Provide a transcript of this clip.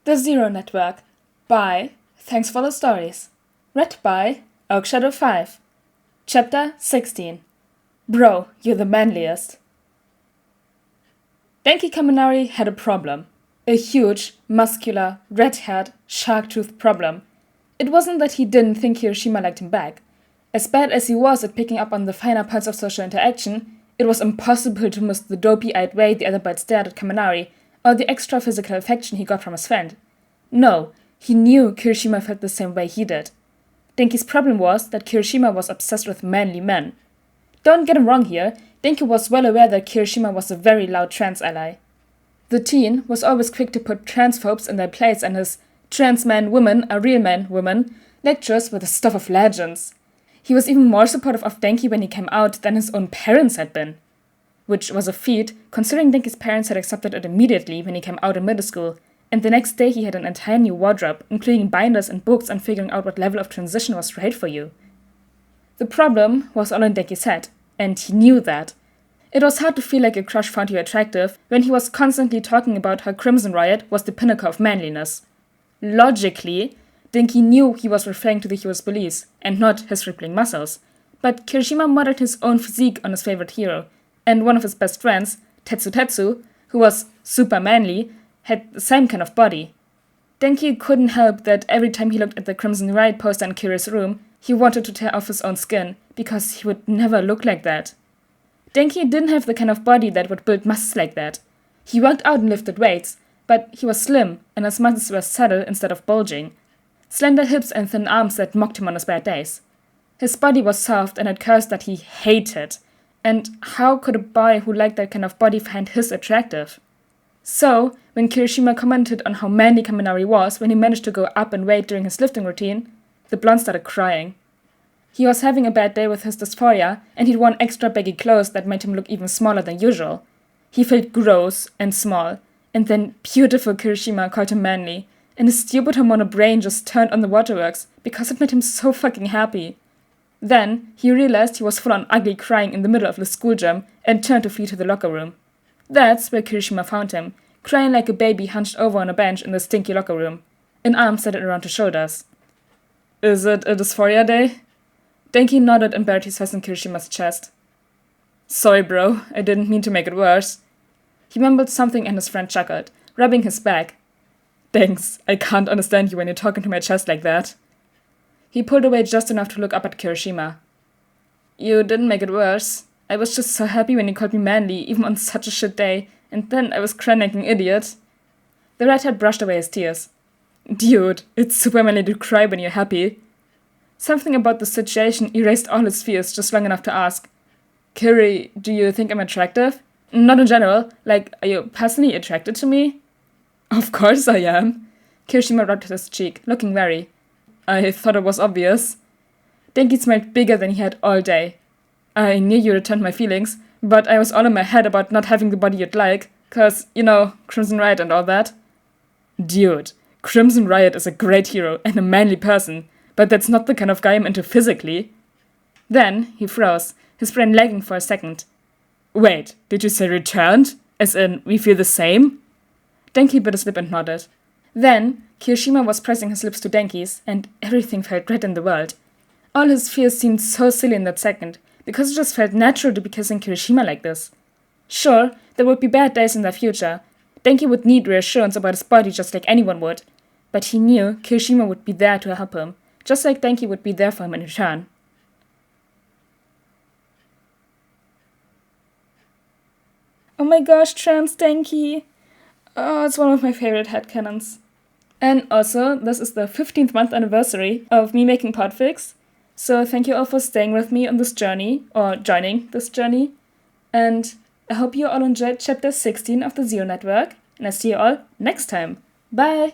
The Zero Network by Thx4thestories. Read by Oakshadow5. Chapter 16. Bro, you're the manliest. Denki Kaminari had a problem. A huge, muscular, red-haired, shark-toothed problem. It wasn't that he didn't think Hiroshima liked him back. As bad as he was at picking up on the finer parts of social interaction, it was impossible to miss the dopey-eyed way the other boy stared at Kaminari, or the extra physical affection he got from his friend. No, he knew Kirishima felt the same way he did. Denki's problem was that Kirishima was obsessed with manly men. Don't get him wrong here, Denki was well aware that Kirishima was a very loud trans ally. The teen was always quick to put transphobes in their place, and his trans men women are real men women lectures were the stuff of legends. He was even more supportive of Denki when he came out than his own parents had been. Which was a feat, considering Denki's parents had accepted it immediately when he came out in middle school, and the next day he had an entire new wardrobe, including binders and books on figuring out what level of transition was right for you. The problem was all in Denki's head, and he knew that. It was hard to feel like a crush found you attractive when he was constantly talking about how Crimson Riot was the pinnacle of manliness. Logically, Denki knew he was referring to the hero's beliefs, and not his rippling muscles. But Kirishima modeled his own physique on his favorite hero, and one of his best friends, Tetsu, who was super manly, had the same kind of body. Denki couldn't help that every time he looked at the Crimson Riot poster in Kiri's room, he wanted to tear off his own skin, because he would never look like that. Denki didn't have the kind of body that would build muscles like that. He worked out and lifted weights, but he was slim, and his muscles were subtle instead of bulging. Slender hips and thin arms that mocked him on his bad days. His body was soft and had curves that he hated. And how could a boy who liked that kind of body find his attractive? So, when Kirishima commented on how manly Kaminari was when he managed to go up in weight during his lifting routine, the blonde started crying. He was having a bad day with his dysphoria, and he'd worn extra baggy clothes that made him look even smaller than usual. He felt gross and small, and then beautiful Kirishima called him manly, and his stupid hormonal brain just turned on the waterworks because it made him so fucking happy. Then, he realized he was full-on ugly crying in the middle of the school gym and turned to flee to the locker room. That's where Kirishima found him, crying like a baby hunched over on a bench in the stinky locker room, an arm set around his shoulders. Is it a dysphoria day? Denki nodded and buried his face in Kirishima's chest. Sorry bro, I didn't mean to make it worse. He mumbled something and his friend chuckled, rubbing his back. Thanks, I can't understand you when you're talking to my chest like that. He pulled away just enough to look up at Kirishima. You didn't make it worse. I was just so happy when you called me manly, even on such a shit day, and then I was crying like an idiot. The redhead brushed away his tears. Dude, it's super manly to cry when you're happy. Something about the situation erased all his fears just long enough to ask, Kiri, do you think I'm attractive? Not in general, like, are you personally attracted to me? Of course I am. Kirishima rubbed his cheek, looking wary. I thought it was obvious. Denki smiled bigger than he had all day. I knew you returned my feelings, but I was all in my head about not having the body you'd like, 'cause, you know, Crimson Riot and all that. Dude, Crimson Riot is a great hero and a manly person, but that's not the kind of guy I'm into physically. Then he froze, his brain lagging for a second. Wait, did you say returned? As in, we feel the same? Denki bit his lip and nodded. Then, Kirishima was pressing his lips to Denki's, and everything felt right in the world. All his fears seemed so silly in that second, because it just felt natural to be kissing Kirishima like this. Sure, there would be bad days in the future. Denki would need reassurance about his body just like anyone would. But he knew Kirishima would be there to help him, just like Denki would be there for him in return. Oh my gosh, trans Denki! Oh, it's one of my favorite headcanons. And also, this is the 15th month anniversary of me making podfics, so thank you all for staying with me on this journey, or joining this journey, and I hope you all enjoyed chapter 16 of the Zero Network, and I see you all next time. Bye!